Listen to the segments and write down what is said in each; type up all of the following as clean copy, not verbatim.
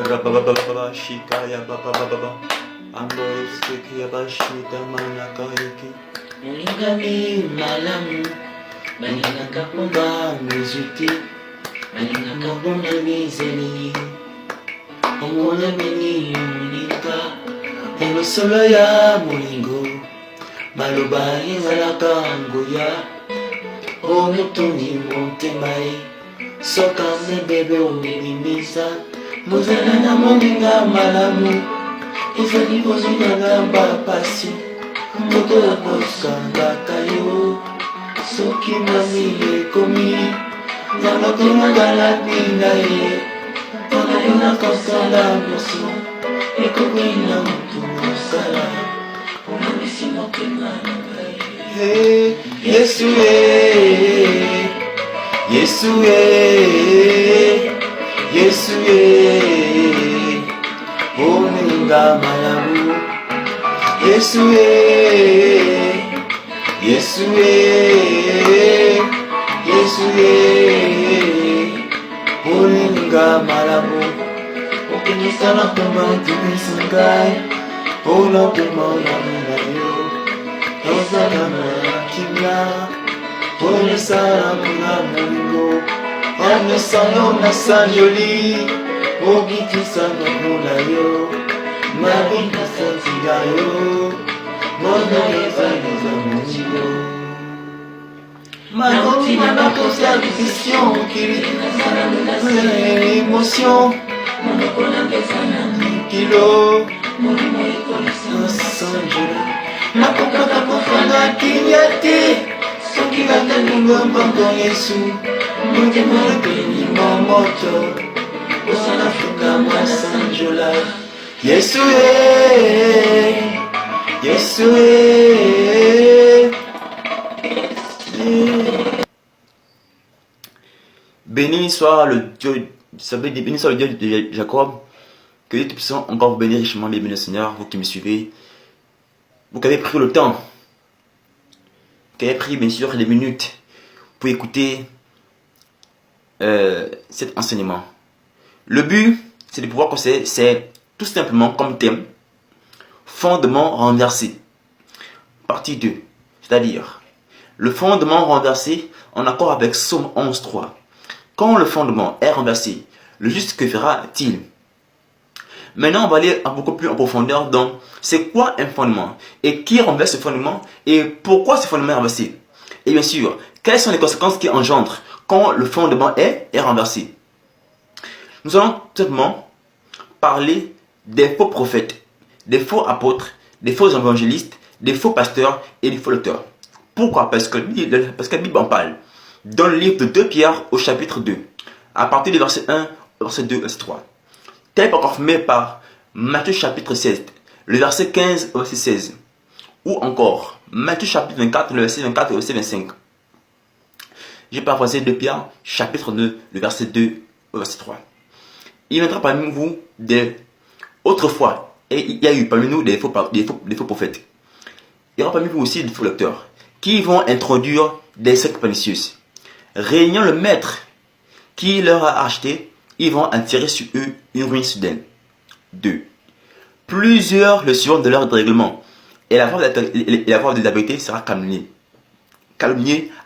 Rabababa shikaya bababa. Ando seki abashita manakaiki. Mulingami malamu, balingaka kumba mizuti, balingaka kumba mizeli. Omona beni munika, emosolo ya mulingo, maloba ezalaka ngoya. Omutuni montemai, soka mebebe omebimisa, mozala na moninga malamu, ezali kozonganga bapasi. Moto akosangaka yo, soki mami ekomi, nanga komagala bina ye, mpona yo nakosala moso, ekokwina motu mosala, omamisi motema na ngai. Hey, Yesu Yesu Yesu oninga malamu. Yesu Yesu Yesu oninga malamu. Okinisa na kumba timisangai, Ona kumona munayo. Ozana kimya. Ona sara muna mulingo. Ona sano na sanjoli. Ogitisa na munayo. Mabina santigayo. Mona ezaliza munio. Manoti na bakosa discussion. Kili na émotion. Kilo. Sanjoli. Nakopaka kofanda kinyati. Soki batanunga mbango Yesu. Motema ekeni momoto. Osana fuka mwa sanjola. Yesu Yesu Béni soit le Dieu, béni soit le Dieu de Jacob. Que Dieu Tout-Puissant encore vous bénisse richement, bien béni Seigneur, vous qui me suivez. Vous qui avez pris le temps, qui avez pris bien sûr les minutes pour écouter cet enseignement. Le but, c'est de pouvoir conseiller, c'est tout simplement comme thème, fondement renversé. Partie 2, c'est-à-dire le fondement renversé en accord avec Psaume 11.3. Quand le fondement est renversé, le juste que fera-t-il? Maintenant, on va aller beaucoup plus en profondeur dans c'est quoi un fondement et qui renverse ce fondement et pourquoi ce fondement est renversé. Et bien sûr, quelles sont les conséquences qui engendrent quand le fondement est renversé. Nous allons tout simplement parler des faux prophètes, des faux apôtres, des faux évangélistes, des faux pasteurs et des faux lecteurs. Pourquoi? Parce que la Bible en parle. Dans le livre de 2 Pierre au chapitre 2, à partir du verset 1, verset 2, verset 3. Tel confirmé par Matthieu chapitre 16, le verset 15 au verset 16. Ou encore Matthieu chapitre 24, le verset 24 au verset 25. J'ai paraphrasé 2 Pierre chapitre 2, le verset 2 au verset 3. Il viendra parmi vous autrefois, et il y a eu parmi nous des faux prophètes. Il y aura parmi vous aussi des faux lecteurs qui vont introduire des sectes pernicieuses. Réuniant le maître qui leur a acheté, ils vont attirer sur eux une ruine soudaine. 2. Plusieurs le suivront de leur dérèglement, et la voix de la vérité sera calomniée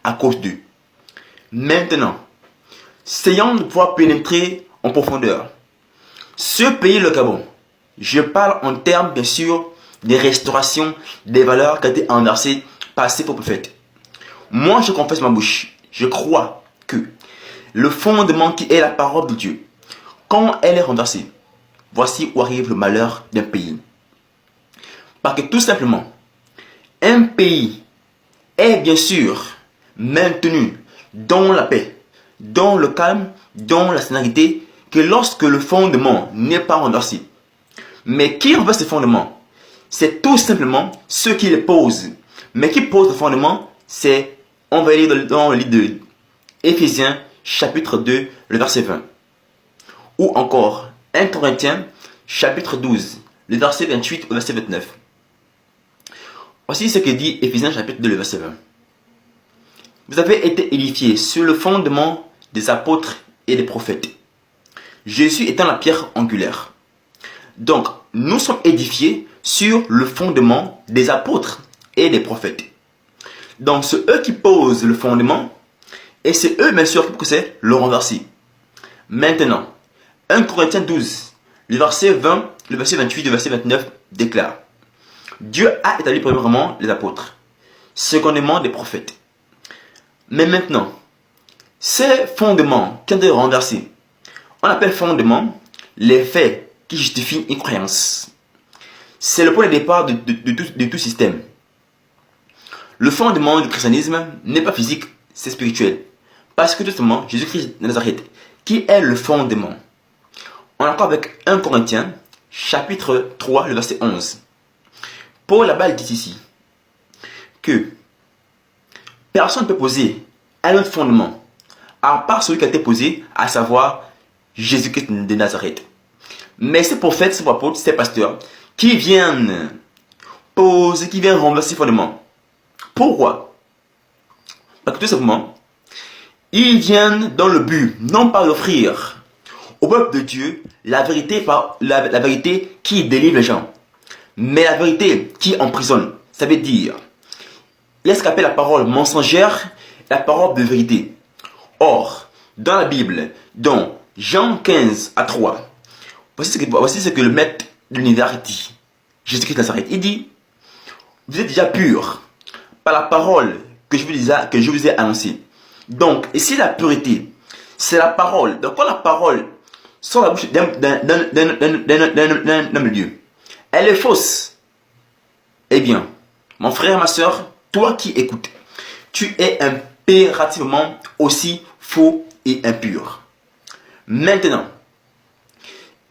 à cause d'eux. Maintenant, essayons de pouvoir pénétrer en profondeur. Ce pays, le Gabon, je parle en termes bien sûr des restaurations des valeurs qui ont été renversées par ces faux prophètes. Moi, je confesse ma bouche, je crois que le fondement qui est la parole de Dieu, quand elle est renversée, voici où arrive le malheur d'un pays. Parce que tout simplement, un pays est bien sûr maintenu dans la paix, dans le calme, dans la sérénité, que lorsque le fondement n'est pas renversé. Mais qui renverse ce fondement? C'est tout simplement ceux qui les posent. Mais qui pose le fondement, c'est, on va lire dans le livre de Éphésiens, chapitre 2, le verset 20. Ou encore 1 Corinthiens, chapitre 12, le verset 28 au verset 29. Voici ce que dit Éphésiens, chapitre 2, le verset 20. Vous avez été édifiés sur le fondement des apôtres et des prophètes, Jésus étant la pierre angulaire. Donc, nous sommes édifiés sur le fondement des apôtres et des prophètes. Donc, c'est eux qui posent le fondement et c'est eux, bien sûr, que c'est le renverser. Maintenant, 1 Corinthiens 12, le verset 20, le verset 28, le verset 29 déclare: Dieu a établi premièrement les apôtres, secondement des prophètes. Mais maintenant, ces fondements qui ont été renversés, on appelle fondements les faits qui justifient une croyance. C'est le point de départ de tout système. Le fondement du christianisme n'est pas physique, c'est spirituel. Parce que tout simplement, Jésus-Christ de Nazareth, qui est le fondement. On est encore avec 1 Corinthiens, chapitre 3, le verset 11. Paul là-bas dit ici que personne ne peut poser un autre fondement à part celui qui a été posé, à savoir Jésus-Christ de Nazareth. Mais ces prophètes, ces apôtres, ces pasteurs qui viennent poser, qui viennent renverser le fondement. Pourquoi? Parce que tout simplement, ils viennent dans le but, non pas d'offrir au peuple de Dieu la vérité, la vérité qui délivre les gens, mais la vérité qui emprisonne. Ça veut dire, il y a ce qu'appelle la parole mensongère, la parole de vérité. Or, dans la Bible, dans Jean 15 à 3, voici ce que le maître de l'univers dit. Jésus-Christ de Nazareth, il dit: vous êtes déjà purs par la parole que je vous ai annoncée. Donc, ici la pureté, c'est la parole. Donc, quand la parole sort de la bouche d'un homme de Dieu, elle est fausse. Eh bien, mon frère, ma soeur, toi qui écoutes, tu es impérativement aussi faux et impur. Maintenant,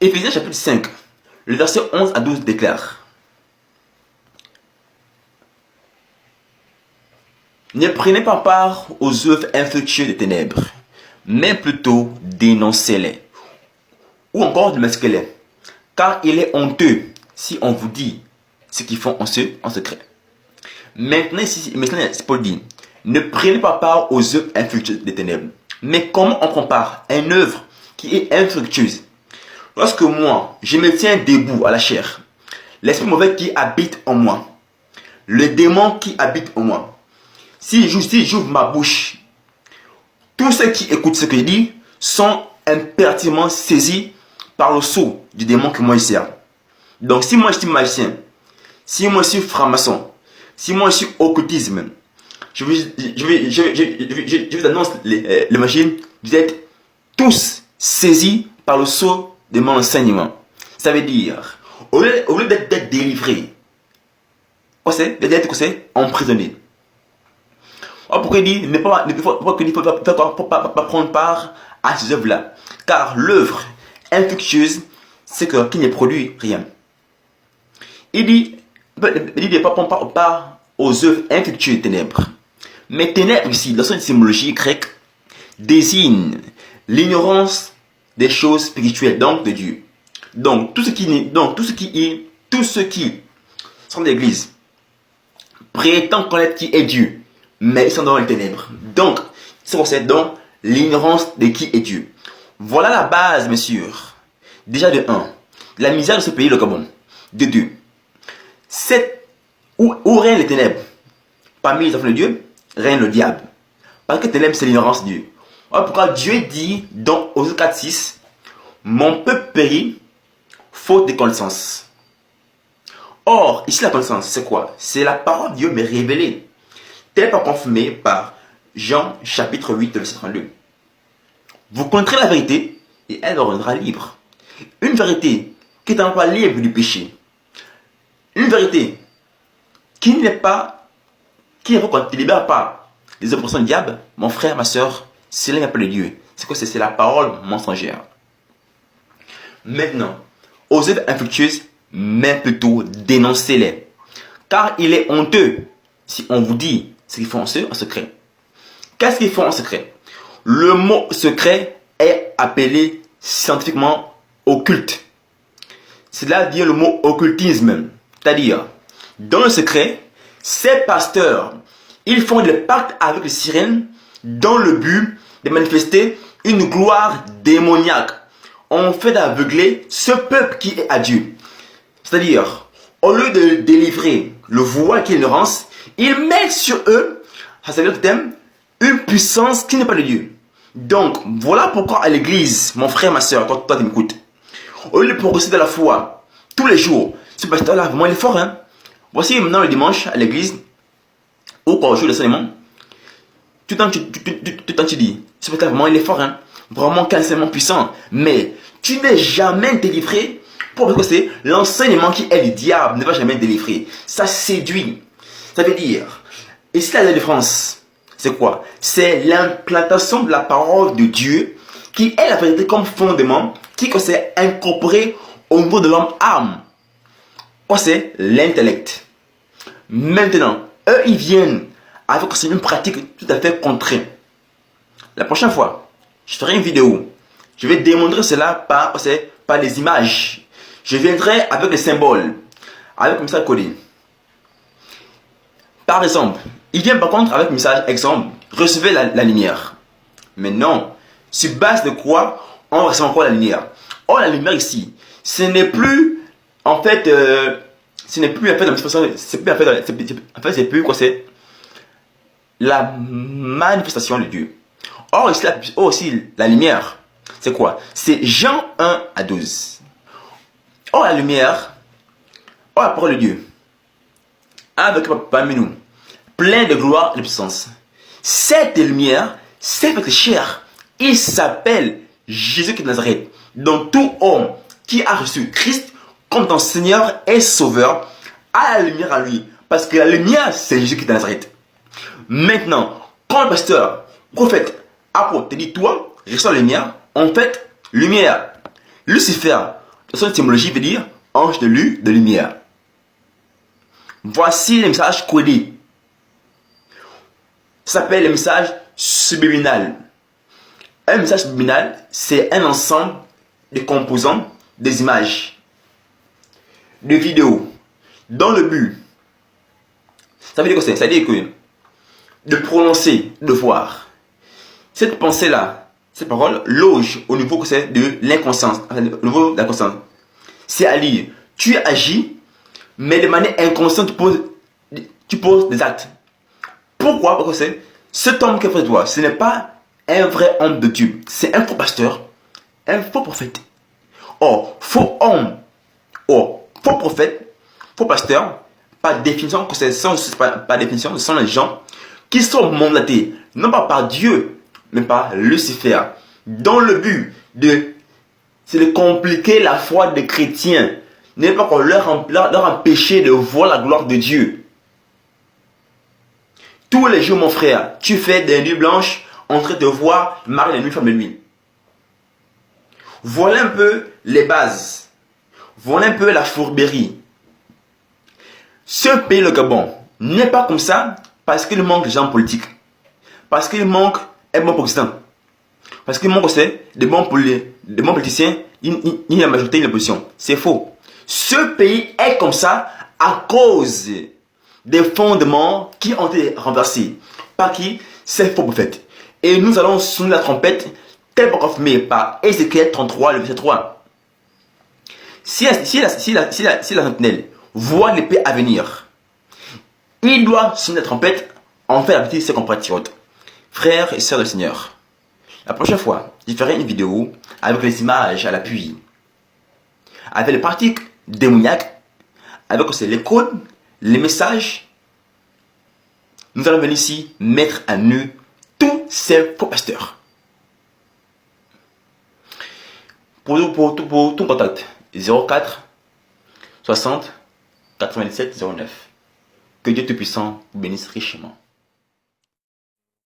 Éphésiens chapitre 5, le verset 11 à 12 déclare: ne prenez pas part aux œuvres infructueuses des ténèbres, mais plutôt dénoncez-les. Ou encore démasquez-les, car il est honteux si on vous dit ce qu'ils font en secret. Maintenant, Paul dit: ne prenez pas part aux œuvres infructueuses des ténèbres. Mais comment on prend part à une œuvre qui est infructueuse? Lorsque moi, je me tiens debout à la chair, l'esprit mauvais qui habite en moi, le démon qui habite en moi, si j'ouvre ma bouche, tous ceux qui écoutent ce que je dis sont impérativement saisis par le sceau du démon que moi je sers. Donc si moi je suis magicien, si moi je suis franc-maçon, si moi je suis occultisme, je vous annonce les machines, vous êtes tous saisis par le sceau de mon enseignement. Ça veut dire, au lieu d'être délivré, d'être emprisonné. Pourquoi il dit, il ne faut pas prendre part à ces œuvres-là? Car l'œuvre infructueuse, c'est qui ne produit rien. Il dit de ne pas prendre part aux œuvres infructueuses des ténèbres. Mais ténèbres ici, dans son étymologie grecque, désigne l'ignorance des choses spirituelles, donc de Dieu. Donc tous ceux qui sont d'église prétendent connaître qui est Dieu, mais ils sont dans les ténèbres. Donc, c'est donc l'ignorance de qui est Dieu. Voilà la base, messieurs. Déjà de 1, la misère de ce pays, le Gabon. De 2, où règnent les ténèbres? Parmi les enfants de Dieu, règne le diable. Parce que les ténèbres, c'est l'ignorance de Dieu. Voilà pourquoi Dieu dit dans Osée 4:6, mon peuple périt faute de connaissance. Or, ici la connaissance, c'est quoi? C'est la parole de Dieu mais révélée. Tel pas confirmé par Jean chapitre 8, verset 32. Vous connaîtrez la vérité et elle vous rendra libre. Une vérité qui ne pas libre du péché. Une vérité qui ne vous libère pas des oppressions du diable. Mon frère, ma soeur, c'est là l'appel de Dieu. C'est quoi? C'est la parole mensongère. Maintenant, aux œuvres infructueuses, mais plutôt dénoncez-les. Car il est honteux si on vous dit ce qu'ils font en secret. Qu'est-ce qu'ils font en secret? Le mot secret est appelé scientifiquement occulte. C'est là vient le mot occultisme. C'est-à-dire, dans le secret, ces pasteurs, ils font des pactes avec les sirènes dans le but de manifester une gloire démoniaque. ont fait aveugler ce peuple qui est à Dieu. C'est-à-dire, au lieu de délivrer le voile qui est l'ignorance, ils mettent sur eux, à ce thème, une puissance qui n'est pas de Dieu. Donc, voilà pourquoi à l'église, mon frère, ma soeur, toi qui m'écoutes, au lieu de progresser de la foi, tous les jours, ce pasteur-là, vraiment, il est fort, hein. Voici maintenant le dimanche à l'église, ou quand je joue le enseignement, tout le temps tu dis, ce pasteur, vraiment, il est fort, hein. Vraiment, quel enseignement puissant. Mais, tu n'es jamais délivré, pour que c'est l'enseignement qui est du diable, ne va jamais délivrer. Ça séduit. Ça veut dire, ici la délivrance, c'est quoi? C'est l'implantation de la parole de Dieu qui est la vérité comme fondement, qui s'est incorporé au niveau de l'homme âme. C'est l'intellect. Maintenant, eux, ils viennent avec une pratique tout à fait contraire. La prochaine fois, je ferai une vidéo. Je vais démontrer cela par les images. Je viendrai avec des symboles, avec un message codé. Par exemple, il vient par contre avec un message exemple, recevez la lumière. Mais non, sur base de quoi on reçoit encore la lumière? Or la lumière ici, ce n'est plus en fait, c'est plus quoi, c'est la manifestation de Dieu. Or ici, aussi la lumière, c'est quoi? C'est Jean 1 à 12. Or la lumière, or la parole de Dieu, avec parmi nous, plein de gloire et de puissance. Cette lumière, cette chair, il s'appelle Jésus qui est de Nazareth. Donc tout homme qui a reçu Christ comme ton Seigneur et Sauveur a la lumière à lui. Parce que la lumière, c'est Jésus qui est de Nazareth. Maintenant, quand le pasteur, prophète, apôtre te dit, toi, reçois la lumière, en fait, lumière, Lucifer, son étymologie veut dire ange de lumière. Voici le message codé. Ça s'appelle le message subliminal. Un message subliminal, c'est un ensemble de composants des images, de vidéos, dans le but. Ça veut dire quoi? Ça veut dire que de prononcer, de voir. Cette pensée-là, cette parole, loge au niveau de l'inconscience, au niveau de la conscience. C'est-à-dire, tu agis, mais de manière inconsciente, tu poses des actes. Pourquoi? Parce que cet homme qui est face de toi, ce n'est pas un vrai homme de Dieu. C'est un faux pasteur, un faux prophète. Or, faux homme, faux prophète, faux pasteur, par définition, par définition, ce sont les gens qui sont mandatés, non pas par Dieu, mais par Lucifer, dans le but c'est de compliquer la foi des chrétiens, n'est pas qu'on leur empêcher de voir la gloire de Dieu. Tous les jours, mon frère, tu fais des nuits blanches en train de voir Marie la nuit, femme de nuit. Voilà un peu les bases. Voilà un peu la fourberie. Ce pays, le Gabon, n'est pas comme ça parce qu'il manque de gens politiques. Parce qu'il manque un bon président. Parce qu'il manque aussi de bons politiciens, ni la majorité ni l'opposition. C'est faux. Ce pays est comme ça à cause des fondements qui ont été renversés. Par qui? C'est faux prophète. Et nous allons sonner la trompette, tel confirmé par Ézéchiel 33, le verset 3. Si la sentinelle voit l'épée à venir, il doit sonner la trompette en fait habiter ses compatriotes, frères et sœurs du Seigneur. La prochaine fois, je ferai une vidéo avec les images à l'appui, avec les pratiques démoniaques, avec les codes, les messages. Nous allons venir ici mettre à nu tous ces faux pasteurs. Pour tout contact, 04 60 97 09. Que Dieu Tout-Puissant vous bénisse richement.